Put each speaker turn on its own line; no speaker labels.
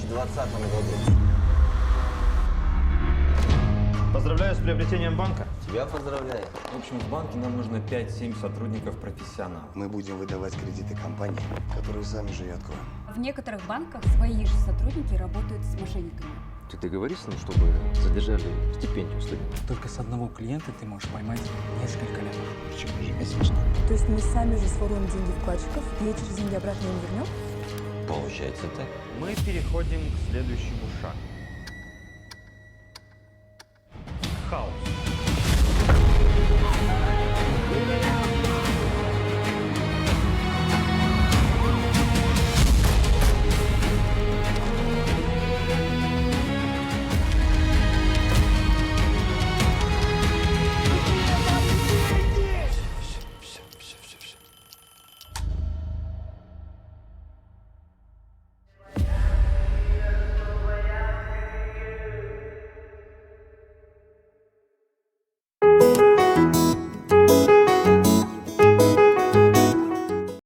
2020 году.
Поздравляю с приобретением банка.
Тебя поздравляю.
В общем, в банке нам нужно 5-7 сотрудников-профессионалов.
Мы будем выдавать кредиты компании, которые сами же и откроем.
В некоторых банках свои же сотрудники работают с мошенниками.
Ты договорись с ним, чтобы задержали стипендию студентов.
Только с одного клиента ты можешь поймать несколько лет.
Причем ежемесячно.
То есть мы сами же своруем деньги вкладчиков и эти же деньги обратно им вернем?
Получается так.
Мы переходим к следующему шагу.